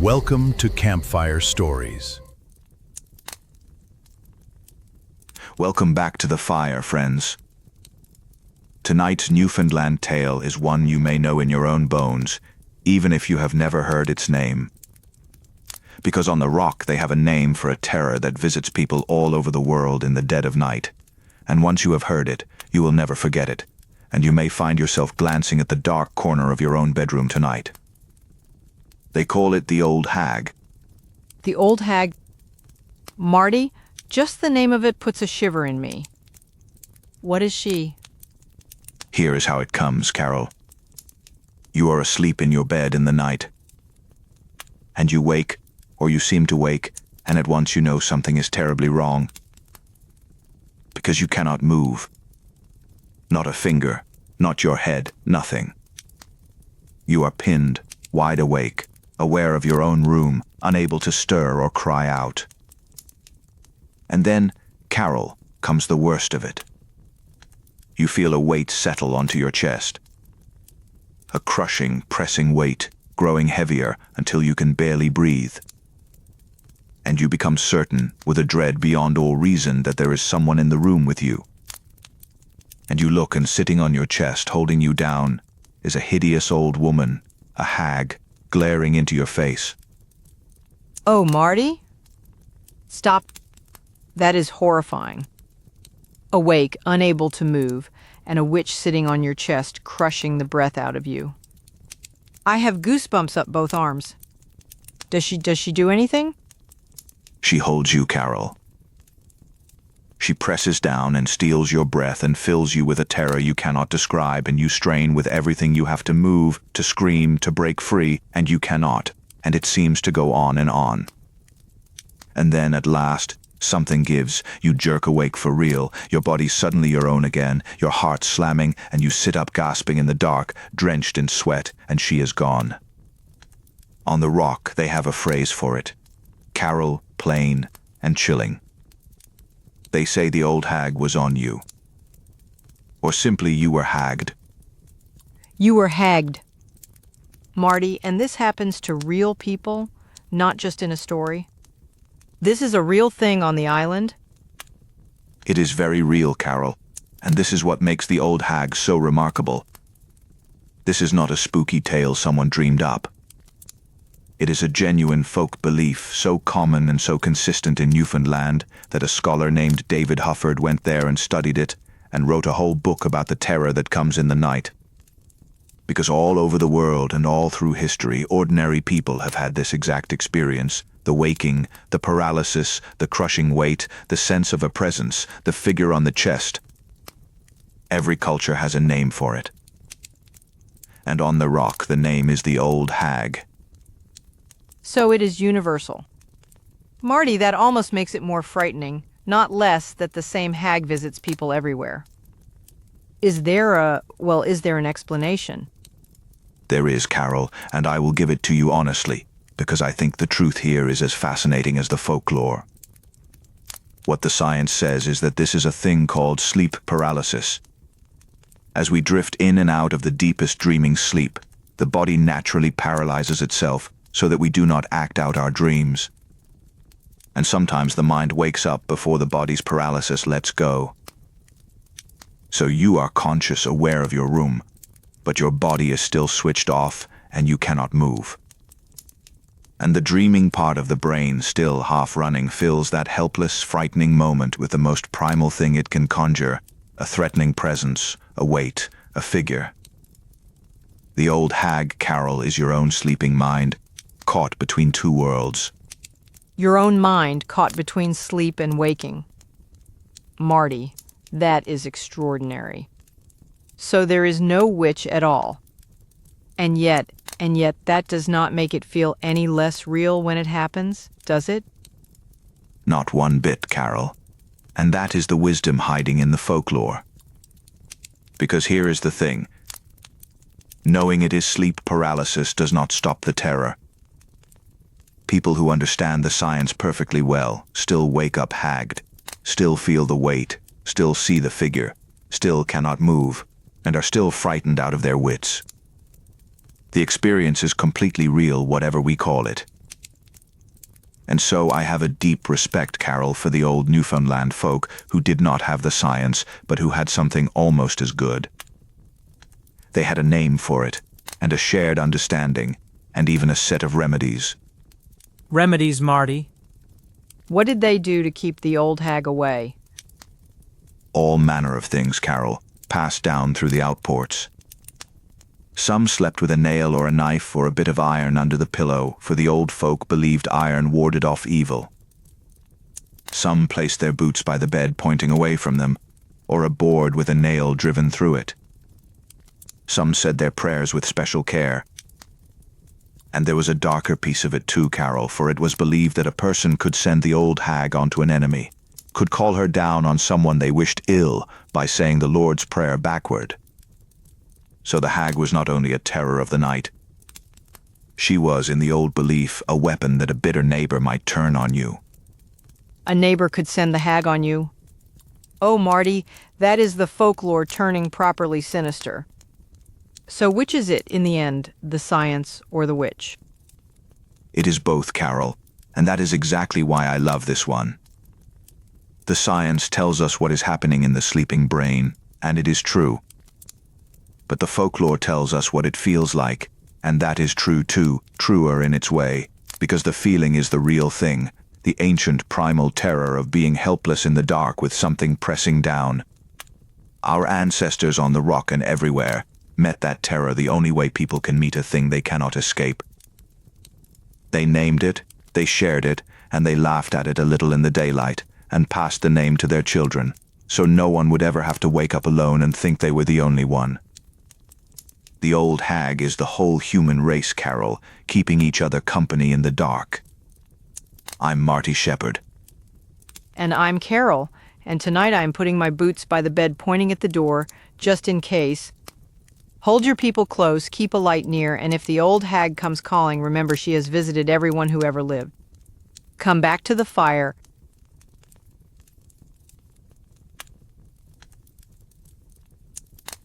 Welcome to Campfire Stories. Welcome back to the fire, friends. Tonight's Newfoundland tale is one you may know in your own bones, even if you have never heard its name. Because on the rock they have a name for a terror that visits people all over the world in the dead of night. And once you have heard it, you will never forget it, and you may find yourself glancing at the dark corner of your own bedroom tonight. They call it the Old Hag. The Old Hag. Marty, just the name of it puts a shiver in me. What is she? Here is how it comes, Carol. You are asleep in your bed in the night, and you wake, or you seem to wake, and at once you know something is terribly wrong. Because you cannot move. Not a finger, not your head, nothing. You are pinned, wide awake, aware of your own room, unable to stir or cry out. And then, Carol, comes the worst of it. You feel a weight settle onto your chest. A crushing, pressing weight, growing heavier until you can barely breathe. And you become certain, with a dread beyond all reason, that there is someone in the room with you. And you look, and sitting on your chest, holding you down, is a hideous old woman, a hag, glaring into your face. Oh, Marty? Stop. That is horrifying. Awake, unable to move, and a witch sitting on your chest, crushing the breath out of you. I have goosebumps up both arms. Does she do anything? She holds you, Carol. She presses down and steals your breath and fills you with a terror you cannot describe, and you strain with everything you have to move, to scream, to break free, and you cannot, and it seems to go on and on. And then, at last, something gives. You jerk awake for real, your body suddenly your own again, your heart slamming, and you sit up gasping in the dark, drenched in sweat, and she is gone. On the rock, they have a phrase for it. Carol, plain, and chilling. They say the old hag was on you. Or simply you were hagged. You were hagged. Marty, and this happens to real people, not just in a story. This is a real thing on the island? It is very real, Carol, and this is what makes the old hag so remarkable. This is not a spooky tale someone dreamed up. It is a genuine folk belief, so common and so consistent in Newfoundland that a scholar named David Hufford went there and studied it and wrote a whole book about the terror that comes in the night. Because all over the world and all through history, ordinary people have had this exact experience. The waking, the paralysis, the crushing weight, the sense of a presence, the figure on the chest. Every culture has a name for it. And on the rock, the name is the Old Hag. So it is universal. Marty, that almost makes it more frightening, not less, that the same hag visits people everywhere. Is there an explanation? There is, Carol, and I will give it to you honestly, because I think the truth here is as fascinating as the folklore. What the science says is that this is a thing called sleep paralysis. As we drift in and out of the deepest dreaming sleep, the body naturally paralyzes itself so that we do not act out our dreams. And sometimes the mind wakes up before the body's paralysis lets go. So you are conscious, aware of your room, but your body is still switched off and you cannot move. And the dreaming part of the brain, still half running, fills that helpless, frightening moment with the most primal thing it can conjure, a threatening presence, a weight, a figure. The old hag, Carol, is your own sleeping mind, caught between two worlds. Your own mind caught between sleep and waking. Marty, that is extraordinary. So there is no witch at all. And yet that does not make it feel any less real when it happens, does it? Not one bit, Carol. And that is the wisdom hiding in the folklore. Because here is the thing. Knowing it is sleep paralysis does not stop the terror. People who understand the science perfectly well still wake up hagged, still feel the weight, still see the figure, still cannot move, and are still frightened out of their wits. The experience is completely real, whatever we call it. And so I have a deep respect, Carol, for the old Newfoundland folk who did not have the science, but who had something almost as good. They had a name for it, and a shared understanding, and even a set of remedies. Remedies, Marty. What did they do to keep the old hag away? All manner of things, Carol, passed down through the outports. Some slept with a nail or a knife or a bit of iron under the pillow, for the old folk believed iron warded off evil. Some placed their boots by the bed pointing away from them, or a board with a nail driven through it. Some said their prayers with special care. And there was a darker piece of it too, Carol, for it was believed that a person could send the old hag onto an enemy, could call her down on someone they wished ill by saying the Lord's Prayer backward. So the hag was not only a terror of the night. She was, in the old belief, a weapon that a bitter neighbor might turn on you. A neighbor could send the hag on you? Oh, Marty, that is the folklore turning properly sinister. So which is it, in the end, the science or the witch? It is both, Carol, and that is exactly why I love this one. The science tells us what is happening in the sleeping brain, and it is true. But the folklore tells us what it feels like, and that is true too, truer in its way, because the feeling is the real thing, the ancient primal terror of being helpless in the dark with something pressing down. Our ancestors on the rock and everywhere met that terror the only way people can meet a thing they cannot escape. They named it, they shared it, and they laughed at it a little in the daylight, and passed the name to their children, so no one would ever have to wake up alone and think they were the only one. The old hag is the whole human race, Carol, keeping each other company in the dark. I'm Marty Shepherd. And I'm Carol, and tonight I'm putting my boots by the bed pointing at the door, just in case. Hold your people close, keep a light near, and if the old hag comes calling, remember she has visited everyone who ever lived. Come back to the fire,